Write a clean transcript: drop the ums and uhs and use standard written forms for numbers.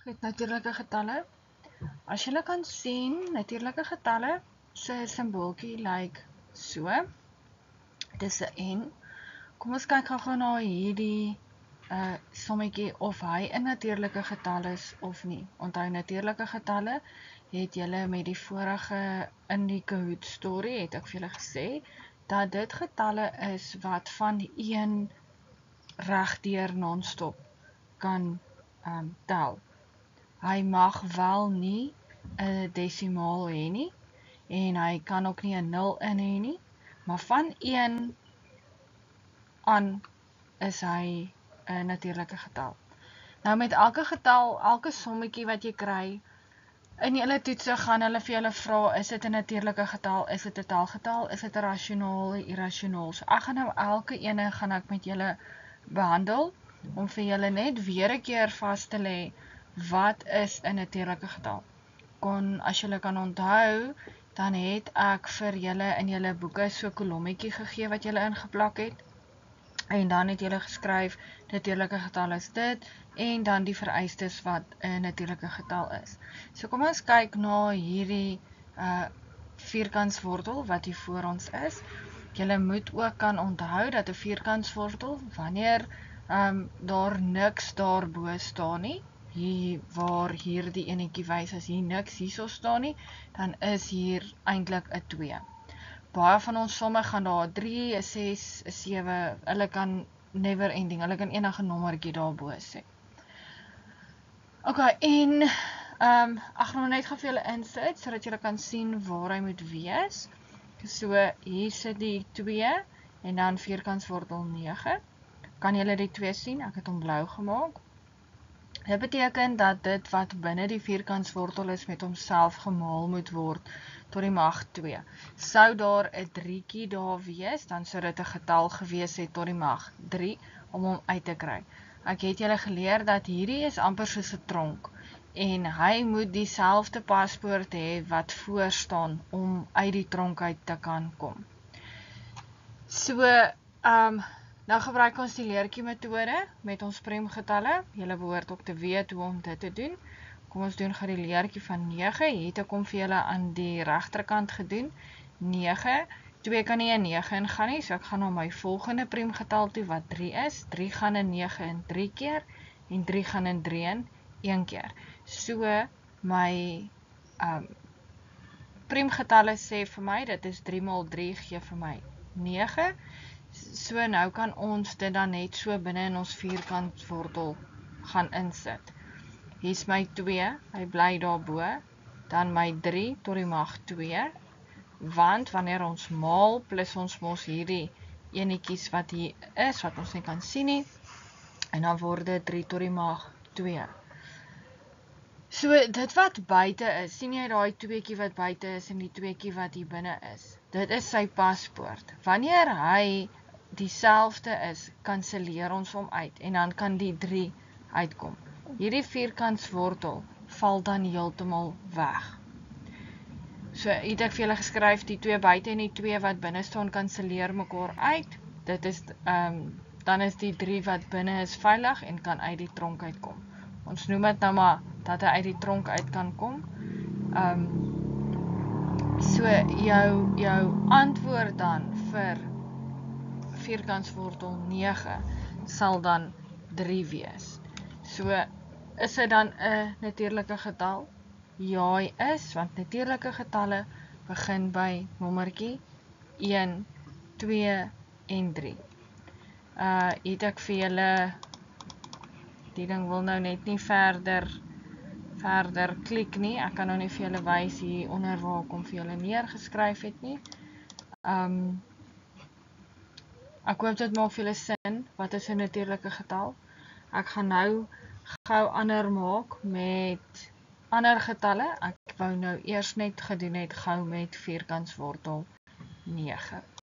Goed, natuurlike getalle. As julle kan sien, natuurlike getalle se simbooltjie lyk so. Dis 'n N. Kom ons kyk gou na hierdie sommetjie of hy 'n natuurlike getal is of nie. Onthou, natuurlike getalle het julle met die vorige in die Kahoot storie het ek vir julle gesê dat dit getalle is wat van 1 regdeur non-stop kan tel. Hy mag wel nie 'n desimaal hê nie en hy kan ook nie 'n 0 in hê nie, maar van 1 aan is hy 'n natuurlike getal. Nou met elke getal, elke sommetjie wat jy kry, in julle toetse gaan hulle vir julle vra, is dit 'n natuurlike getal, is dit 'n telgetal, is dit 'n rasionaal, irrasionaal. So ek gaan nou elke ene gaan ek met julle behandel om vir julle net weer 'n keer vas te lê wat is 'n natuurlike getal. As julle kan onthou, dan het ek vir julle in julle boeke so 'n kolommetjie gegee wat julle ingeplak het. En dan het julle geskryf, natuurlike getal is dit, en dan die vereistes wat 'n natuurlike getal is. So kom ons kyk na hierdie vierkantswortel wat hier voor ons is. Julle moet ook kan onthou dat 'n vierkantswortel, wanneer daar niks daarbo staan nie, hier waar hierdie enetjie wys as hier niks hierso staan nie, dan is hier eintlik 'n 2. Baie van ons somme gaan daar 3, 'n 6, 'n 7, hulle kan never ending, hulle kan enige nommertjie daarbo sê. Ok, en ek gaan net gou vir julle insit, sodat julle kan sien waar hy moet wees. So, hier sit die 2, en dan vierkantswortel 9. Kan julle die 2 sien? Ek het hom blou gemaak. Dit beteken dat dit wat binne die vierkantswortel is met homself gemaal moet word tot die mag 2. Sou daar 'n 3tjie daar wees, dan sou dit 'n getal gewees het tot die mag 3 om hom uit te kry. Ek het julle geleer dat hierdie is amper soos 'n tronk en hy moet dieselfde paspoort hê wat voor staan om uit die tronk uit te kan kom. So, nou gebruik ons die leertjie metode met ons premgetalle. Julle behoort ook te weet hoe om dit te doen. Kom ons doen gou die leertjie van 9. Hier het ek hom vir julle aan die regterkant gedoen. 9. 2 kan nie 'n 9 ingaan nie, so ek gaan na my volgende premgetal toe wat 3 is. 3 gaan in 9 in 3 keer en 3 gaan in 3 in 1 keer. So my premgetalle sê vir my dit is 3 maal 3 gee vir my 9. So nou kan ons dit dan net so binne in ons vierkantswortel gaan insit. Hier is my 2, hy bly daarbo, dan my 3 tot die mag 2, want wanneer ons maal, plus ons mos hierdie enetjies wat hier is, wat ons nie kan sien nie, en dan word dit 3 tot die mag 2. So dit wat buite is, sien jy daai 2tjie wat buite is en die 2tjie wat hier binne is, dit is sy paspoort. Wanneer hy dieselfde is, kanseleer ons hom uit en dan kan die 3 uitkom. Hierdie vierkantswortel val dan heeltemal weg. So het ek vir julle geskryf, die 2 buite en die 2 wat binne staan kanseleer mekaar uit. Dit is dan is die 3 wat binne is veilig en kan uit die tronk uitkom. Ons noem dit nou maar dat hy uit die tronk uit kan kom. So jou antwoord dan vir vierkantswortel 9 sal dan 3 wees. So, is dit dan 'n natuurlike getal? Ja, hy is, want natuurlike getalle begin by nommertjie 1, 2 en 3. Het ek vir julle, die ding wil nou net nie verder klik nie. Ek kan nou nie vir julle wys hier onder waar ek hom vir julle neergeskryf het nie. Ek hoop dit maak vir julle sin, wat is 'n natuurlike getal? Ek gaan nou gou ander maak met ander getalle. Ek wou nou eers net gedoen het gou met vierkantswortel 9.